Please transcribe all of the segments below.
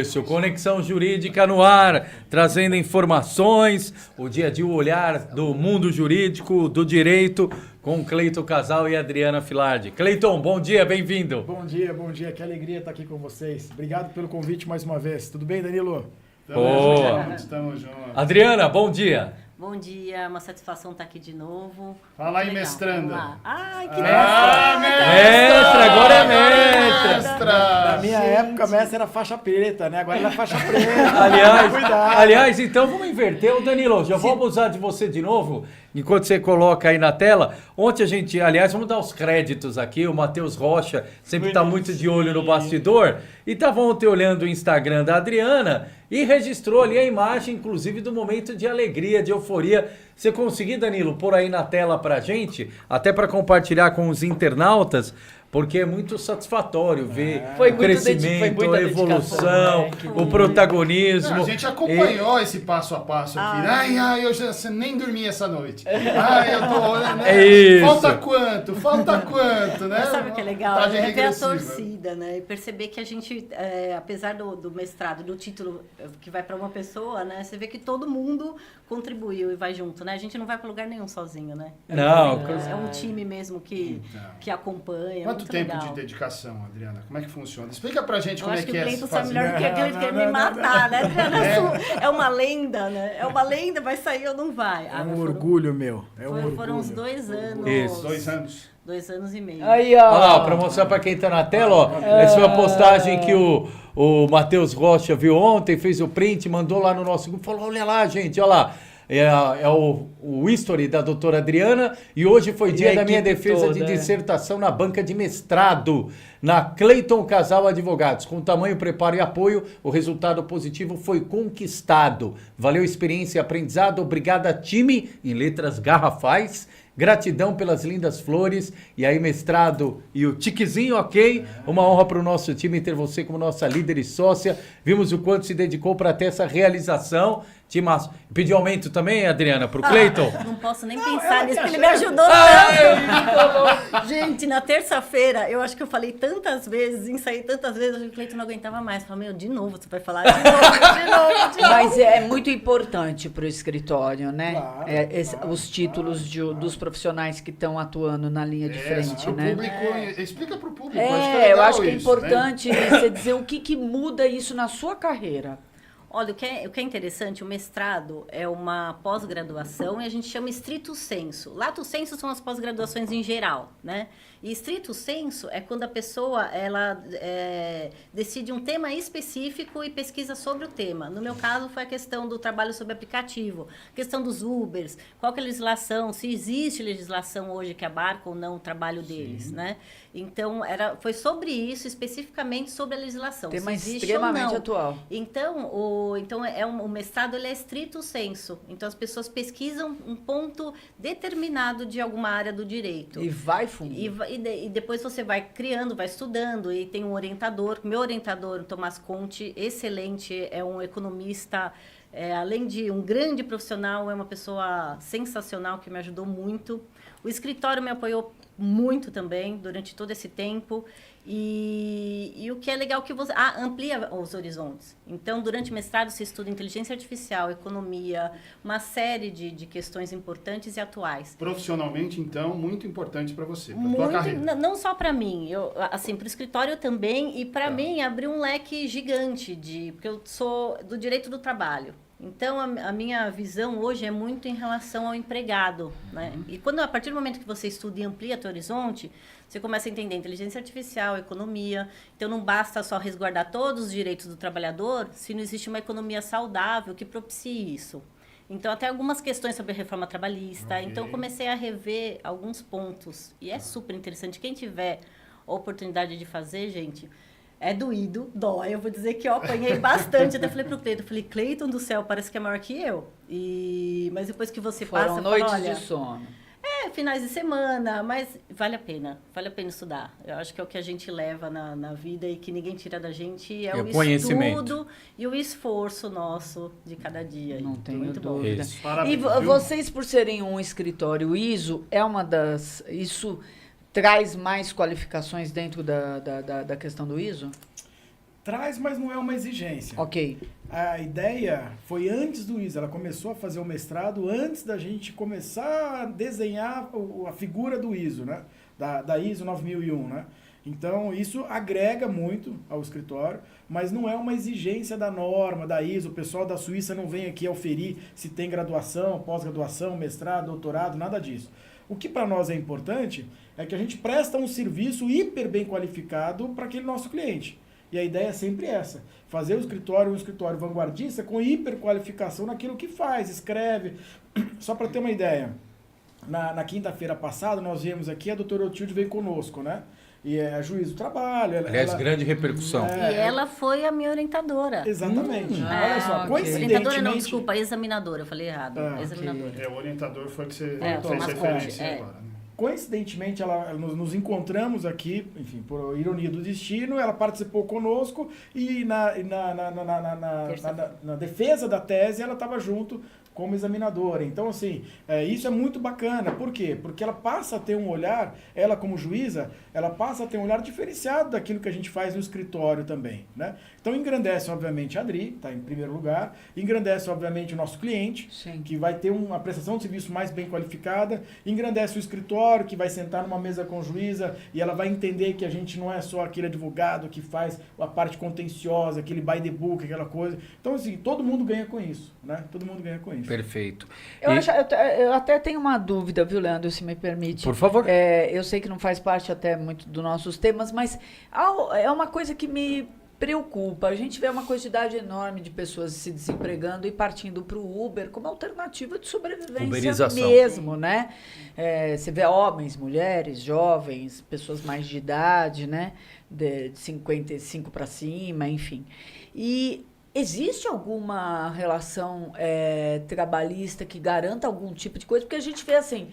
Isso, Conexão Jurídica no ar, trazendo informações, o dia a dia, o olhar do mundo jurídico, do direito, com Cleiton Casal e Adriana Filardi. Cleiton, bom dia, bem-vindo. Bom dia, que alegria estar aqui com vocês. Obrigado pelo convite mais uma vez. Tudo bem, Danilo? Estamos juntos. Adriana, bom dia. Bom dia, uma satisfação estar aqui de novo. Fala aí, mestranda. Ai, que mestra, agora é mestra. Na minha época, mestra era faixa preta, né? Agora ela é faixa preta. Aliás, então vamos inverter. Ô Danilo, já vou abusar de você de novo, enquanto você coloca aí na tela. Ontem a gente, aliás, vamos dar os créditos aqui. O Matheus Rocha sempre está muito de olho no bastidor. E estava ontem olhando o Instagram da Adriana e registrou ali a imagem, inclusive, do momento de alegria, de euforia. Você conseguir, Danilo, pôr aí na tela pra gente, até para compartilhar com os internautas, porque é muito satisfatório ver o crescimento, a evolução, o protagonismo. A gente acompanhou esse passo a passo aqui. Ai, eu já nem dormi essa noite. Ai, eu tô... Né? É isso. Falta quanto, né? Mas sabe o que é legal? É ver a torcida, né? E perceber que a gente, apesar do mestrado, do título que vai para uma pessoa, né? Você vê que todo mundo contribuiu e vai junto, né? A gente não vai para lugar nenhum sozinho, né? Não. É um time mesmo que acompanha. Quanto tempo de dedicação, Adriana? Como é que funciona? Explica pra gente como é que é essa fase. Melhor do que aquele que quer me matar, né? É uma lenda, né? É uma lenda, vai sair ou não vai. É um orgulho meu. Foram uns 2 anos. Isso. 2 anos. 2 anos e meio. Aí, ó. Olha lá, pra mostrar pra quem tá na tela, ó. Essa foi a postagem que o Matheus Rocha viu ontem, fez o print, mandou lá no nosso grupo, falou, olha lá, gente, olha lá. É o history da doutora Adriana e hoje foi dia da minha defesa de dissertação na banca de mestrado na Cleiton Casal Advogados. Com tamanho, preparo e apoio, o resultado positivo foi conquistado. Valeu experiência e aprendizado. Obrigada, time, em letras garrafais. Gratidão pelas lindas flores. E aí, mestrado e o tiquezinho, ok? Uma honra para o nosso time ter você como nossa líder e sócia. Vimos o quanto se dedicou para ter essa realização. Timaço. Pediu aumento também, Adriana, pro Cleiton? Não posso nem pensar nisso, porque ele me ajudou tanto. Gente, na terça-feira, eu acho que eu falei tantas vezes, ensaiei tantas vezes, o Cleiton não aguentava mais. Falei, de novo, você vai falar de novo. Mas é muito importante pro escritório, né? Claro, os títulos dos profissionais que estão atuando na linha de frente, né? Explica pro público. Eu acho que é importante você dizer o que muda isso na sua carreira. Olha, o que é interessante, o mestrado é uma pós-graduação e a gente chama stricto sensu. Lato sensu são as pós-graduações em geral, né? E stricto sensu é quando a pessoa decide um tema específico e pesquisa sobre o tema. No meu caso, foi a questão do trabalho sobre aplicativo, questão dos Ubers, qual que é a legislação, se existe legislação hoje que abarca ou não o trabalho deles, né? Então, foi sobre isso, especificamente sobre a legislação. Tema extremamente atual. Então, o mestrado ele é stricto sensu. Então, as pessoas pesquisam um ponto determinado de alguma área do direito. E vai fundo. E depois você vai criando, vai estudando. E tem um orientador. Meu orientador, Tomás Conte, excelente, é um economista. Além de um grande profissional, é uma pessoa sensacional que me ajudou muito. O escritório me apoiou muito também durante todo esse tempo. E o que é legal que você amplia os horizontes. Então, durante o mestrado, se estuda inteligência artificial, economia, uma série de questões importantes e atuais. Profissionalmente, então, muito importante para você, para a tua carreira. Não só para mim, para o escritório também, e para mim abriu um leque gigante, porque eu sou do direito do trabalho. Então, a minha visão hoje é muito em relação ao empregado, né? E a partir do momento que você estuda e amplia teu horizonte, você começa a entender inteligência artificial, economia. Então, não basta só resguardar todos os direitos do trabalhador se não existe uma economia saudável que propicie isso. Então, até algumas questões sobre a reforma trabalhista. Okay. Então, comecei a rever alguns pontos. E é super interessante. Quem tiver a oportunidade de fazer, gente... É doído, dói. Eu vou dizer que eu apanhei bastante. Até falei pro Cleiton, Cleiton do céu, parece que é maior que eu. Mas depois que você passa... Foram noites de sono. Finais de semana, mas vale a pena estudar. Eu acho que é o que a gente leva na vida e que ninguém tira da gente, é o estudo e o esforço nosso de cada dia. Não tenho dúvida. E vocês, por serem um escritório ISO, isso traz mais qualificações dentro da questão do ISO? Traz, mas não é uma exigência. Ok. A ideia foi antes do ISO. Ela começou a fazer o mestrado antes da gente começar a desenhar a figura do ISO, né? Da ISO 9001, né? Então, isso agrega muito ao escritório, mas não é uma exigência da norma, da ISO. O pessoal da Suíça não vem aqui auferir se tem graduação, pós-graduação, mestrado, doutorado, nada disso. O que para nós é importante é que a gente presta um serviço hiper bem qualificado para aquele nosso cliente. E a ideia é sempre essa, fazer o escritório um escritório vanguardista com hiperqualificação naquilo que faz, escreve. Só para ter uma ideia, na quinta-feira passada nós viemos aqui, a doutora Otilde veio conosco, né? E é juiz do trabalho. Aliás, grande repercussão. E ela foi a minha orientadora. Exatamente. Olha só, ok. coincidentemente... Orientadora não, desculpa, examinadora, eu falei errado. Examinadora. O orientador foi que você É, fez mascote, referência agora. Né? Coincidentemente, nos encontramos aqui, enfim, por ironia do destino, ela participou conosco e na defesa da tese ela estava junto como examinadora. Então, assim, isso é muito bacana. Por quê? Porque ela passa a ter um olhar, ela como juíza, ela passa a ter um olhar diferenciado daquilo que a gente faz no escritório também, né? Então, engrandece, obviamente, a Adri, está em primeiro lugar, engrandece, obviamente, o nosso cliente, Sim. que vai ter uma prestação de serviço mais bem qualificada, engrandece o escritório, que vai sentar numa mesa com juíza e ela vai entender que a gente não é só aquele advogado que faz a parte contenciosa, aquele by the book, aquela coisa. Então, assim, todo mundo ganha com isso, né? Todo mundo ganha com isso. Perfeito. Eu até tenho uma dúvida, viu, Leandro, se me permite. Por favor. Eu sei que não faz parte até muito dos nossos temas, mas é uma coisa que me preocupa. A gente vê uma quantidade enorme de pessoas se desempregando e partindo para o Uber como alternativa de sobrevivência Uberização. mesmo, né? Você vê homens, mulheres, jovens, pessoas mais de idade, né? De 55 para cima, enfim. E existe alguma relação trabalhista que garanta algum tipo de coisa? Porque a gente vê assim,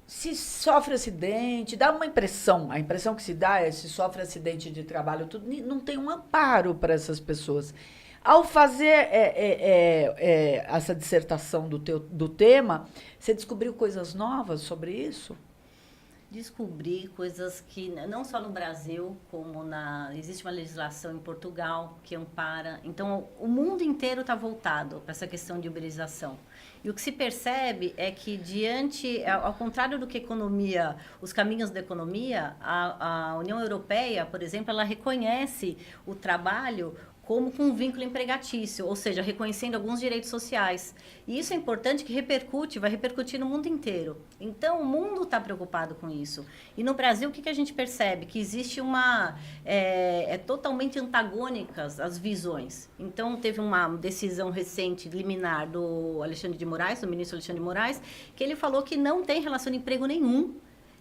se sofre acidente, dá uma impressão, a impressão que se dá é se sofre acidente de trabalho, tudo, não tem um amparo para essas pessoas. Ao fazer essa dissertação do tema, você descobriu coisas novas sobre isso? Descobri coisas que, não só no Brasil, como existe uma legislação em Portugal que ampara. Então, o mundo inteiro está voltado para essa questão de uberização. E o que se percebe é que, ao contrário do que os caminhos da economia, a União Europeia, por exemplo, ela reconhece o trabalho como com um vínculo empregatício, ou seja, reconhecendo alguns direitos sociais. E isso é importante que vai repercutir no mundo inteiro. Então, o mundo está preocupado com isso. E no Brasil, o que a gente percebe? Que existe totalmente antagônicas as visões. Então, teve uma decisão recente, liminar, do Alexandre de Moraes, do ministro Alexandre de Moraes, que ele falou que não tem relação de emprego nenhum.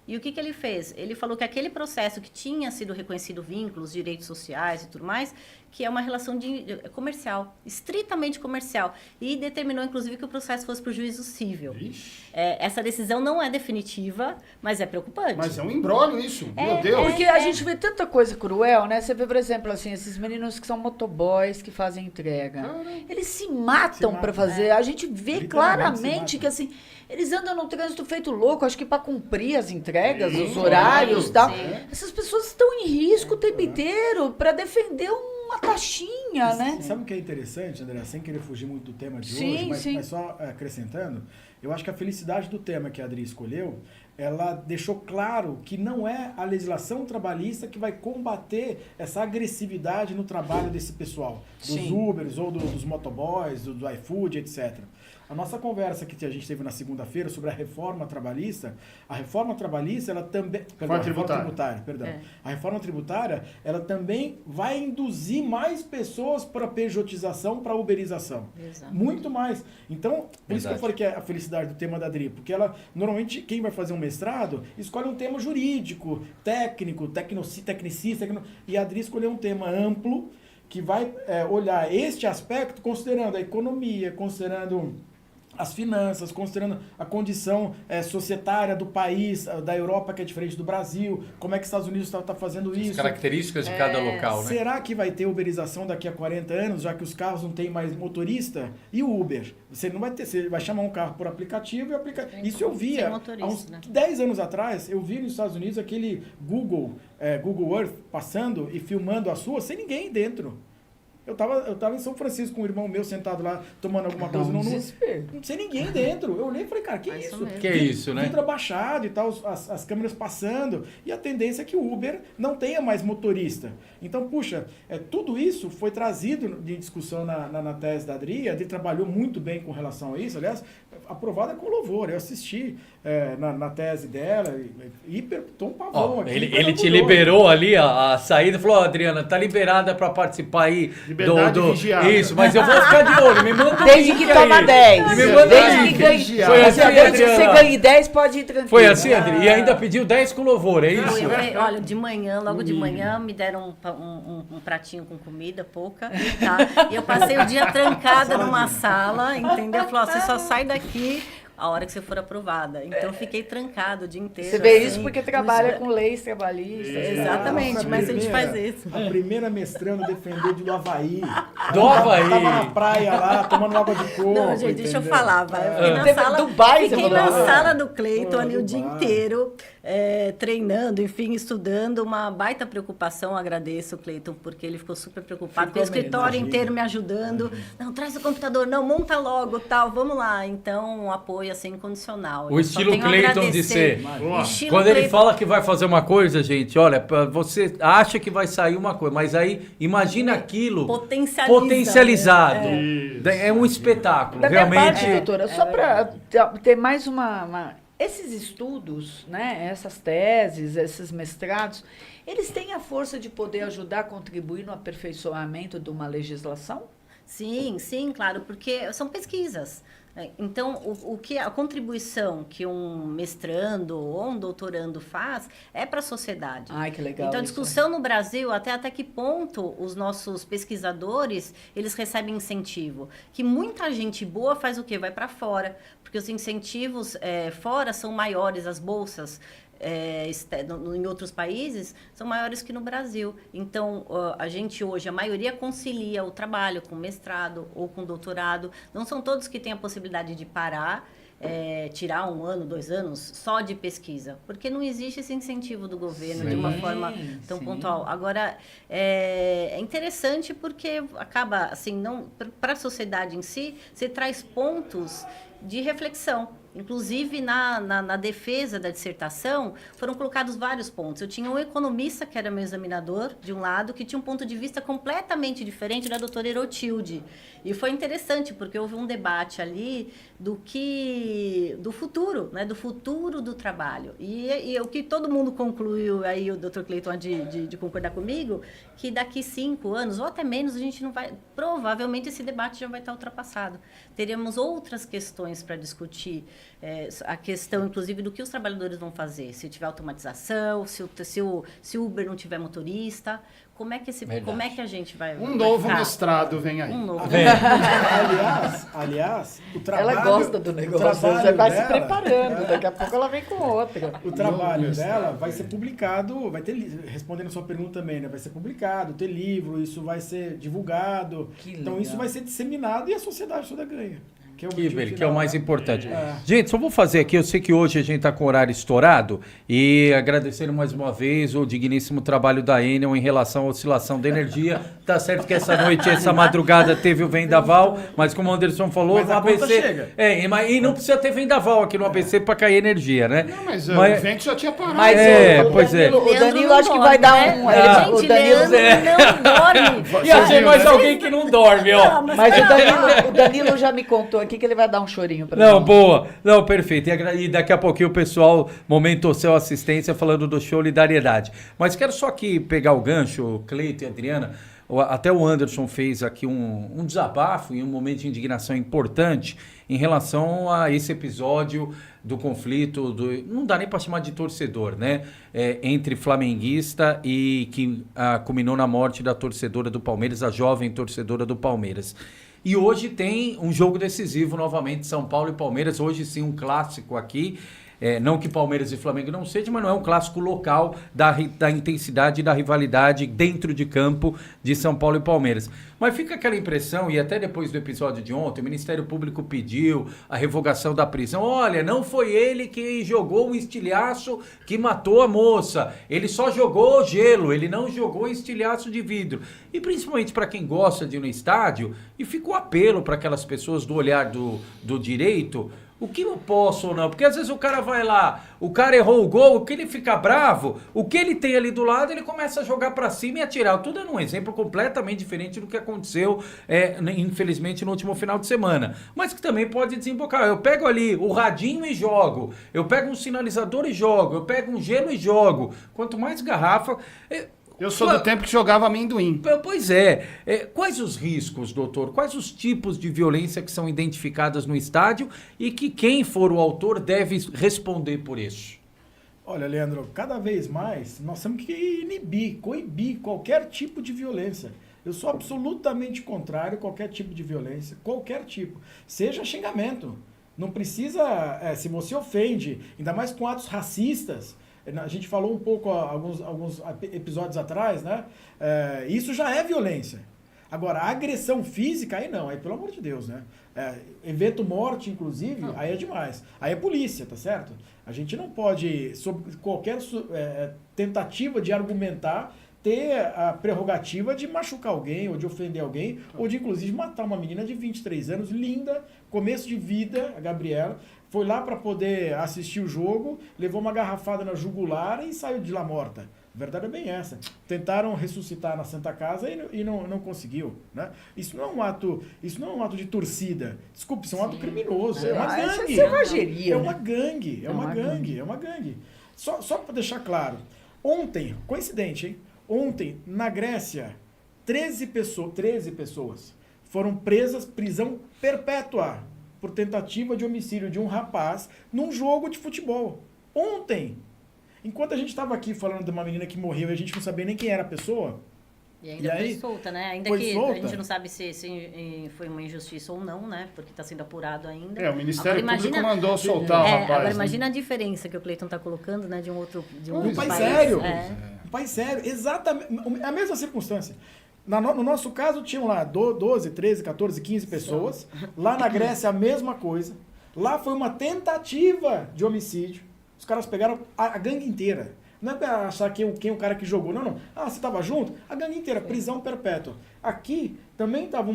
E o que ele fez? Ele falou que aquele processo que tinha sido reconhecido vínculos, direitos sociais e tudo mais, que é uma relação comercial, estritamente comercial. E determinou, inclusive, que o processo fosse para o juízo cível. Essa decisão não é definitiva, mas é preocupante. Mas é um imbróglio isso, meu Deus. Porque a gente vê tanta coisa cruel, né? Você vê, por exemplo, assim, esses meninos que são motoboys que fazem entrega. Eles se matam para fazer. A gente vê claramente que, assim, eles andam no trânsito feito louco, acho que para cumprir as entregas, os horários e tal. Essas pessoas estão em risco o tempo inteiro para defender uma taxinha, né? Sabe o que é interessante, André? Sem querer fugir muito do tema de Sim, hoje, sim. mas só acrescentando, eu acho que a felicidade do tema que a Adri escolheu, ela deixou claro que não é a legislação trabalhista que vai combater essa agressividade no trabalho desse pessoal, dos Sim. Ubers ou dos motoboys, do iFood, etc. A nossa conversa que a gente teve na segunda-feira sobre a reforma trabalhista, ela também... Reforma tributária, perdão. A reforma tributária, ela também vai induzir mais pessoas para a pejotização, para a uberização. Exato. Muito mais. Então, por isso que eu Verdade. falei que é a felicidade do tema da Adri, porque ela, normalmente, quem vai fazer um mestrado, escolhe um tema jurídico, técnico, tecnicista, e a Adri escolheu um tema amplo, que vai olhar este aspecto considerando a economia, considerando as finanças, considerando a condição societária do país, da Europa, que é diferente do Brasil, como é que os Estados Unidos está fazendo As isso. características de cada local, né? Será que vai ter uberização daqui a 40 anos, já que os carros não têm mais motorista? E o Uber? Você não vai ter, você vai chamar um carro por aplicativo e isso eu via há uns 10 anos atrás, eu vi nos Estados Unidos aquele Google Earth passando e filmando as ruas sem ninguém dentro. Eu tava em São Francisco com um irmão meu sentado lá, tomando alguma coisa. Não sem ninguém dentro. Eu olhei e falei, cara, que isso? Que é isso, né? Vidro abaixado e tal, as câmeras passando. E a tendência é que o Uber não tenha mais motorista. Então, puxa, tudo isso foi trazido de discussão na tese da Adri. A Adri trabalhou muito bem com relação a isso. Aliás, aprovada com louvor. Eu assisti na tese dela e tô um pavão aqui. Ele te liberou ali a saída. Falou, Adriana, tá liberada para participar aí. Isso, mas eu vou ficar de olho. Me manda desde que toma 10. Desde que ganhe. Foi assim, desde que você ganhe 10, pode ir tranquilo. Foi assim, Adri? E ainda pediu 10 com louvor, é isso? Olha, de manhã, logo de manhã, me deram um pratinho com comida, pouca, tá? E eu passei o dia trancada numa sala, entendeu? Falou, você só sai daqui a hora que você for aprovada. Então, fiquei trancado o dia inteiro. Você vê isso porque trabalha com leis trabalhistas. Exatamente, mas a gente faz isso. A primeira mestranda defendeu do Havaí. Do Havaí. Tava na praia lá, tomando água de coco. Não, gente, deixa eu falar. Fiquei na sala do Cleiton ali o dia inteiro, treinando, enfim, estudando. Uma baita preocupação, agradeço o Cleiton, porque ele ficou super preocupado. Ficou o escritório inteiro me ajudando. Não, traz o computador, não, monta logo, tal, vamos lá. Então, um apoio assim incondicional. O estilo Cleiton de ser. Quando ele fala que vai fazer uma coisa, gente, olha, você acha que vai sair uma coisa, mas aí imagina aquilo potencializado. É um espetáculo, da realmente. Minha parte, doutora, só para ter mais uma... Esses estudos, né, essas teses, esses mestrados, eles têm a força de poder ajudar a contribuir no aperfeiçoamento de uma legislação? Sim, claro, porque são pesquisas. Então, a contribuição que um mestrando ou um doutorando faz é para a sociedade. Ai, que legal. Então, a discussão no Brasil, até que ponto os nossos pesquisadores, eles recebem incentivo. Que muita gente boa faz o quê? Vai para fora, porque os incentivos fora são maiores, as bolsas em outros países são maiores que no Brasil. Então, a gente hoje, a maioria concilia o trabalho com mestrado ou com doutorado. Não são todos que têm a possibilidade de parar, tirar 1 ano, 2 anos só de pesquisa, porque não existe esse incentivo do governo de uma forma tão pontual. Agora, é interessante porque acaba, assim, não para a sociedade em si, você traz pontos de reflexão. Inclusive, na defesa da dissertação, foram colocados vários pontos. Eu tinha um economista, que era meu examinador, de um lado, que tinha um ponto de vista completamente diferente da doutora Erotilde. E foi interessante, porque houve um debate ali do futuro, né? Do futuro do trabalho. E o que todo mundo concluiu, aí o doutor Cleiton de concordar comigo, que daqui 5 anos, ou até menos, a gente não vai... Provavelmente esse debate já vai estar ultrapassado. Teremos outras questões para discutir. A questão, inclusive, do que os trabalhadores vão fazer. Se tiver automatização, se o Uber não tiver motorista, como é que a gente vai... novo mestrado vem aí. Aliás, o trabalho... Ela gosta do negócio, já vai se preparando, daqui a pouco ela vem com outra. O trabalho dela vai ser publicado, respondendo a sua pergunta também, né? Vai ser publicado, ter livro, isso vai ser divulgado. Então isso vai ser disseminado e a sociedade toda ganha. Que é o mais importante. Gente, só vou fazer aqui, eu sei que hoje a gente está com o horário estourado e agradecer mais uma vez o digníssimo trabalho da Enel em relação à oscilação da energia. Tá certo que essa noite, essa madrugada teve o vendaval, mas como o Anderson falou, no ABC... e não precisa ter vendaval aqui no ABC para cair energia, né? Não, mas o vento já tinha parado. O Danilo acho que vai dar um... O Danilo não dorme. E achei mais alguém que não dorme, ó. Mas o Danilo já me contou aqui que ele vai dar um chorinho pra nós. Não, boa. Não, perfeito. E daqui a pouquinho o pessoal, Momento Céu Assistência, falando do Solidariedade. Mas quero só aqui pegar o gancho, Cleiton e Adriana. Até o Anderson fez aqui um desabafo e um momento de indignação importante em relação a esse episódio do conflito, não dá nem para chamar de torcedor, né? Entre flamenguista e que culminou na morte da torcedora do Palmeiras, a jovem torcedora do Palmeiras. E hoje tem um jogo decisivo novamente, São Paulo e Palmeiras. Hoje sim, um clássico aqui. Não que Palmeiras e Flamengo não seja, mas não é um clássico local da intensidade e da rivalidade dentro de campo de São Paulo e Palmeiras. Mas fica aquela impressão, e até depois do episódio de ontem, o Ministério Público pediu a revogação da prisão. Olha, não foi ele que jogou o estilhaço que matou a moça. Ele só jogou gelo, ele não jogou estilhaço de vidro. E principalmente para quem gosta de ir no estádio, e fica o apelo para aquelas pessoas do olhar do direito. O que eu posso ou não? Porque às vezes o cara vai lá, o cara errou o gol, o que ele fica bravo, o que ele tem ali do lado, ele começa a jogar pra cima e atirar. Tudo é um exemplo completamente diferente do que aconteceu, infelizmente, no último final de semana. Mas que também pode desembocar. Eu pego ali o radinho e jogo, eu pego um sinalizador e jogo, eu pego um gelo e jogo. Quanto mais garrafa... Eu sou do tempo que jogava amendoim. Pois é. Quais os riscos, doutor? Quais os tipos de violência que são identificadas no estádio e que quem for o autor deve responder por isso? Olha, Leandro, cada vez mais nós temos que coibir qualquer tipo de violência. Eu sou absolutamente contrário a qualquer tipo de violência, qualquer tipo. Seja xingamento. Não precisa, se você ofende, ainda mais com atos racistas. A gente falou um pouco alguns episódios atrás, né? Isso já é violência. Agora, a agressão física, aí não, aí pelo amor de Deus, né? Evento morte, inclusive, aí é demais. Aí é polícia, tá certo? A gente não pode, sob qualquer tentativa de argumentar, ter a prerrogativa de machucar alguém, ou de ofender alguém, ou de inclusive matar uma menina de 23 anos, linda, começo de vida, a Gabriela. Foi lá para poder assistir o jogo, levou uma garrafada na jugular e saiu de lá morta. A verdade é bem essa. Tentaram ressuscitar na Santa Casa e não conseguiu, né? Isso não é um ato de torcida. Desculpe, isso é um ato criminoso. É uma gangue. Isso é selvageria. É uma gangue. É uma gangue. Só para deixar claro. Ontem, coincidente, hein? Ontem, na Grécia, 13 pessoas foram presas, prisão perpétua, por tentativa de homicídio de um rapaz num jogo de futebol. Ontem. Enquanto a gente estava aqui falando de uma menina que morreu e a gente não sabia nem quem era a pessoa. E ainda foi solta, né? Ainda foi que solta. A gente não sabe se foi uma injustiça ou não, né? Porque está sendo apurado ainda. O Ministério agora, Público mandou soltar o rapaz. Agora né? imagina a diferença que o Cleiton está colocando, né? De um outro Um pai país. sério. Um pai sério. Exatamente. A mesma circunstância. No nosso caso, tinham lá 12, 13, 14, 15 pessoas. Lá na Grécia, a mesma coisa. Lá foi uma tentativa de homicídio. Os caras pegaram a gangue inteira. Não é pra achar quem o cara que jogou. Não. Ah, você tava junto? A gangue inteira, prisão perpétua. Aqui também tava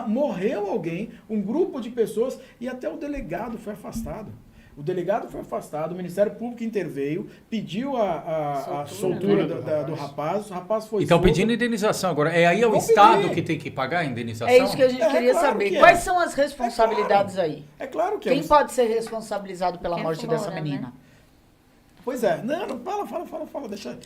morreu alguém, um grupo de pessoas, e até o delegado foi afastado. O delegado foi afastado, o Ministério Público interveio, pediu a soltura do rapaz, o rapaz foi E estão solto. pedindo indenização agora. Aí é o Estado que tem que pagar a indenização? É isso que a gente queria claro saber. que é. Quais são as responsabilidades aí? É claro que Quem é. pode ser responsabilizado pela Quem morte fora, dessa né? menina? Pois é. Não, fala, deixa...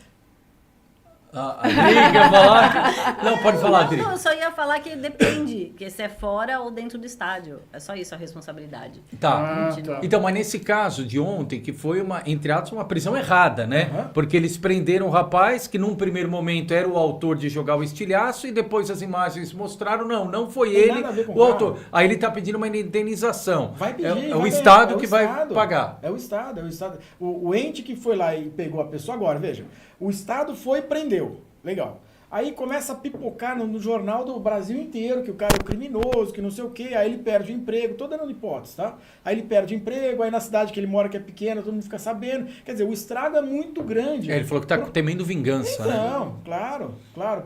A Adri quer falar? Não, pode falar, Adri. Não, eu só ia falar que depende, que se é fora ou dentro do estádio. É só isso a responsabilidade. Tá. tá. Então, mas nesse caso de ontem, que foi entre aspas, uma prisão errada, né? Uhum. Porque eles prenderam um rapaz que num primeiro momento era o autor de jogar o estilhaço e depois as imagens mostraram, não foi Tem ele nada a ver com o o autor. cara. Aí ele tá pedindo uma indenização. Vai pedir, É vai o ganhar. Estado É o que vai Estado. pagar. É o Estado. O ente que foi lá e pegou a pessoa, agora, veja, o Estado foi e prendeu. Legal. Aí começa a pipocar no jornal do Brasil inteiro, que o cara é um criminoso, que não sei o quê, aí ele perde o emprego, tô dando hipótese, tá? Aí ele perde o emprego, aí na cidade que ele mora, que é pequena, todo mundo fica sabendo. Quer dizer, o estrago é muito grande. Ele falou que tá temendo vingança, né? Não, claro,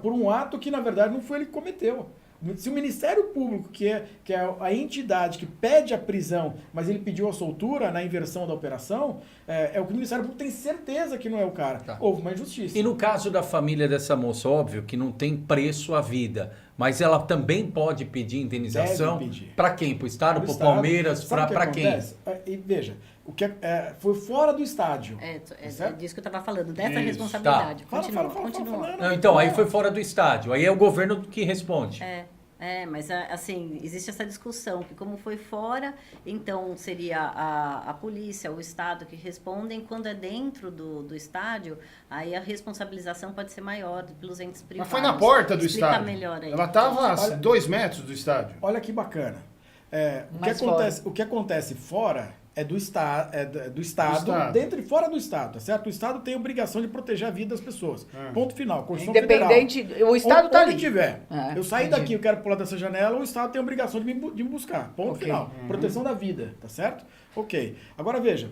por um ato que na verdade não foi ele que cometeu. Se o Ministério Público, que é a entidade que pede a prisão, mas ele pediu a soltura na inversão da operação, é o que o Ministério Público tem certeza que não é o cara. Tá. Houve uma injustiça. E no caso da família dessa moça, óbvio que não tem preço à vida, mas ela também pode pedir indenização. Deve pedir. Para quem? Para o Estado, Pro para o Estado. Palmeiras, Sabe o que para quem? acontece? E veja, o que foi fora do estádio. É certo? disso que eu estava falando, dessa Isso. responsabilidade. Fala, Continua, fala. continua. Não, então, aí foi fora do estádio. Aí é o governo que responde. É Mas assim, existe essa discussão, que como foi fora, então seria a polícia, o Estado que respondem. Quando é dentro do estádio, aí a responsabilização pode ser maior pelos entes privados. Mas foi na porta do Explica estádio. melhor aí. Ela estava a 2 metros do estádio. Olha que bacana. O que acontece fora é do Estado, dentro e fora do Estado, tá certo? O Estado tem a obrigação de proteger a vida das pessoas. Ponto final. Constituição Independente, Federal. o Estado está ali. Onde tiver. Eu saí entendi. daqui, eu quero pular dessa janela, o Estado tem a obrigação de me buscar. Ponto final. Proteção da vida, tá certo? Ok. Agora veja,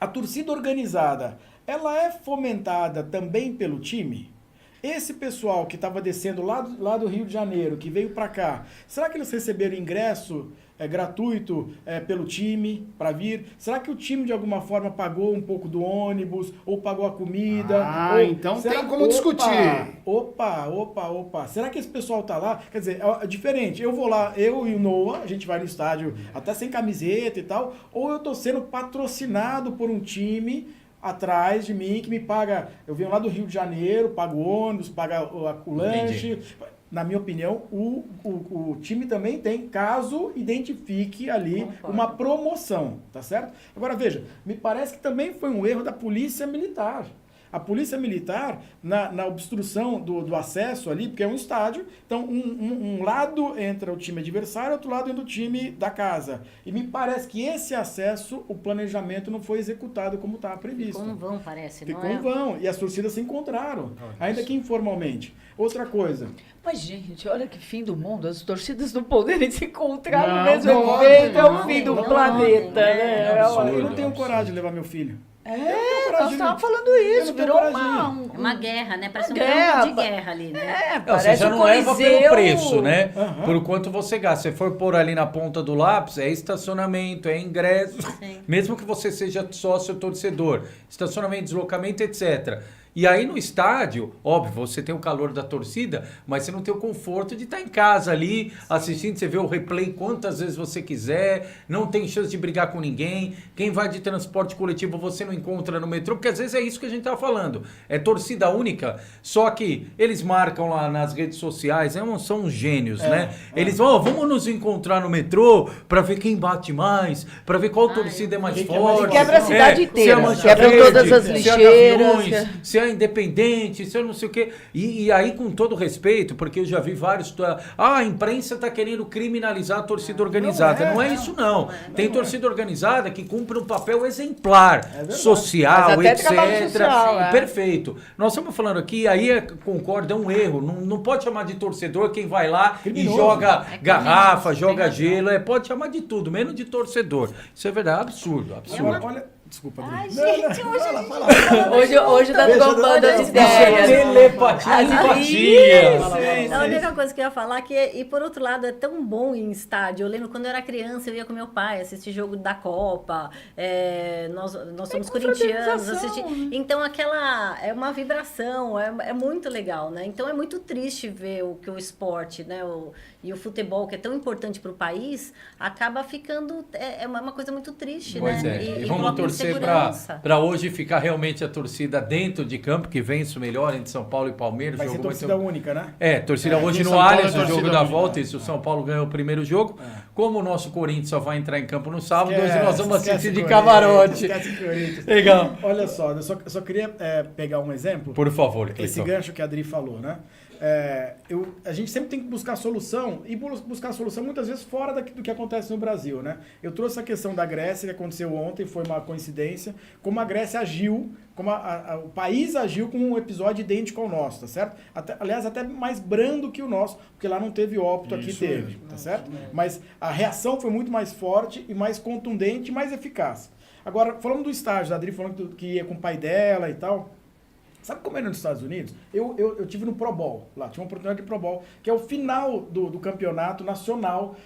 a torcida organizada, ela é fomentada também pelo time? Esse pessoal que estava descendo lá do Rio de Janeiro, que veio para cá, será que eles receberam ingresso gratuito pelo time para vir? Será que o time de alguma forma pagou um pouco do ônibus ou pagou a comida? Então tem como discutir. Opa. Será que esse pessoal tá lá? Quer dizer, é diferente. Eu vou lá, eu e o Noah, a gente vai no estádio até sem camiseta e tal, ou eu tô sendo patrocinado por um time atrás de mim que me paga. Eu venho lá do Rio de Janeiro, pago o ônibus, pago o lanche. Na minha opinião, o time também tem, caso identifique ali uma promoção, tá certo? Agora veja, me parece que também foi um erro da Polícia Militar. A Polícia Militar, na obstrução do acesso ali, porque é um estádio, então um lado entra o time adversário, outro lado entra o time da casa. E me parece que esse acesso, o planejamento não foi executado como estava previsto. Ficou um vão, parece, Ficou não é? um vão, e as torcidas se encontraram, ainda que informalmente. Outra coisa... Mas, gente, olha que fim do mundo. As torcidas não poderem se encontrar no Não, mesmo não evento. É o podem, fim do não planeta, podem, né? é absurdo. Eu não tenho coragem de levar meu filho. Nós estávamos falando eu isso. não tenho Virou coragem. Uma guerra, né? Parece Uma um guerra. campo de guerra ali, né? Você Parece já o não leva pelo Coliseu. preço, né? Por quanto você gasta. Se for pôr ali na ponta do lápis, é estacionamento, é ingresso. Sim. Mesmo que você seja sócio torcedor. Estacionamento, deslocamento, etc. E aí no estádio, óbvio, você tem o calor da torcida, mas você não tem o conforto de estar em casa ali, assistindo, você vê o replay quantas vezes você quiser, não tem chance de brigar com ninguém. Quem vai de transporte coletivo você não encontra no metrô, porque às vezes é isso que a gente tá falando. É torcida única, só que eles marcam lá nas redes sociais, são uns gênios, né? Eles vão, vamos nos encontrar no metrô pra ver quem bate mais, pra ver qual torcida é mais Quem que é mais forte. forte. Quebra a cidade inteira, Se é Mancha quebram Verde, todas as se é lixeiras, Gaviões, se é Independente, se eu não sei o quê. E aí, com todo respeito, porque eu já vi vários... a imprensa tá querendo criminalizar a torcida organizada. Não é isso, não. Tem torcida organizada que cumpre um papel exemplar, social, Mas até etc. trabalho social, Perfeito. Nós estamos falando aqui, aí concordo, é um erro. Não pode chamar de torcedor quem vai lá Criminoso. e joga garrafa, criminoso, joga tem gelo. Pode chamar de tudo, menos de torcedor. Isso é verdade, absurdo. Agora, olha... Desculpa, Adri. Ai, gente, hoje a gente fala. Hoje tá bombando as Isso ideias. é telepatia, As empatia. A única coisa que eu ia falar que, e por outro lado, é tão bom ir em estádio. Eu lembro quando eu era criança, eu ia com meu pai assistir jogo da Copa. Nós somos corintianos. Então, aquela é uma vibração, é muito legal, né? Então, é muito triste ver o que o esporte, né? E o futebol, que é tão importante para o país, acaba ficando... É uma coisa muito triste, Pois né? é. E coloca vamos torcer insegurança. para hoje ficar realmente a torcida dentro de campo, que vence o melhor entre São Paulo e Palmeiras. Vai ser Jogo torcida única, né? Torcida hoje em no São Paulo Allianz, é o jogo torcida da única. volta. Isso, o São Paulo ganhou o primeiro jogo. Como o nosso Corinthians só vai entrar em campo no sábado, hoje nós vamos assistir de camarote. Esquece Corinthians. Legal. Olha só, eu só queria pegar um exemplo. Por favor, Esse Cleiton. gancho que a Adri falou, né? A gente sempre tem que buscar solução, e buscar solução muitas vezes fora do que acontece no Brasil, né? Eu trouxe a questão da Grécia, que aconteceu ontem, foi uma coincidência, como a Grécia agiu, como o país agiu com um episódio idêntico ao nosso, tá certo? Aliás, até mais brando que o nosso, porque lá não teve óbito, aqui teve, tá certo? Mas a reação foi muito mais forte e mais contundente e mais eficaz. Agora, falando do estágio, a Adri falando que ia com o pai dela e tal... Sabe como era nos Estados Unidos? Eu tive no Pro Bowl, lá, tinha uma oportunidade de Pro Bowl, que é o final do campeonato nacional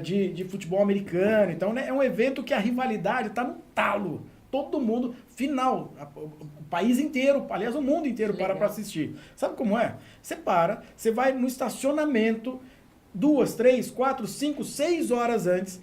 de futebol americano. Então, né, é um evento que a rivalidade está no talo. Todo mundo, final, o país inteiro, aliás, o mundo inteiro para assistir. Sabe como é? Você vai no estacionamento 2, 3, 4, 5, 6 horas antes,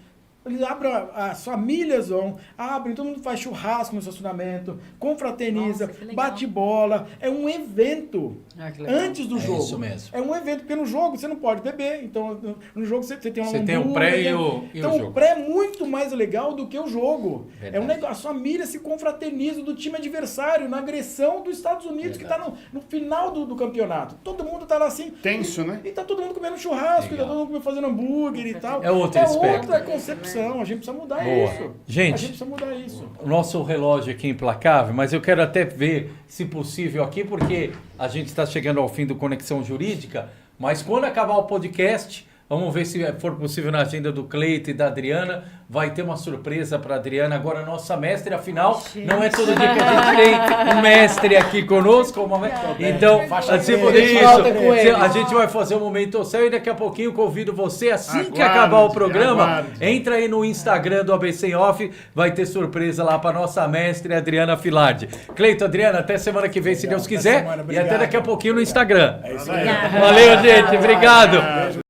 Eles abrem, as famílias abrem, todo mundo faz churrasco no estacionamento, confraterniza, Nossa, que legal. bate bola. É um evento Que legal. antes do jogo. Isso mesmo. É um evento, porque no jogo você não pode beber. Então, no jogo você tem uma Você tem o pré e o Então, jogo. o pré é muito mais legal do que o jogo. Verdade. É um negócio, as famílias se confraternizam do time adversário, na agressão dos Estados Unidos, que está no final do campeonato. Todo mundo está lá assim. Tenso, né? E tá todo mundo comendo churrasco, e tá Legal. todo mundo fazendo hambúrguer e tal. É outro aspecto. outra concepção. A gente precisa mudar Boa. isso. Gente, a gente precisa mudar isso. O nosso relógio aqui é implacável, mas eu quero até ver, se possível, aqui, porque a gente está chegando ao fim do Conexão Jurídica, mas quando acabar o podcast, vamos ver se for possível na agenda do Cleito e da Adriana, vai ter uma surpresa para a Adriana, agora nossa mestre, afinal, não é todo dia que a gente tem um mestre aqui conosco, então, assim, por isso, a gente vai fazer um momento céu e daqui a pouquinho convido você, assim que Aguarde, acabar o programa, aguarde. entra aí no Instagram do ABC Off, vai ter surpresa lá para nossa mestre Adriana Filardi. Cleito, Adriana, até semana que vem, se Legal, Deus até quiser, semana, e até obrigado. daqui a pouquinho no Instagram. É isso aí. Obrigada. Valeu, gente, obrigado.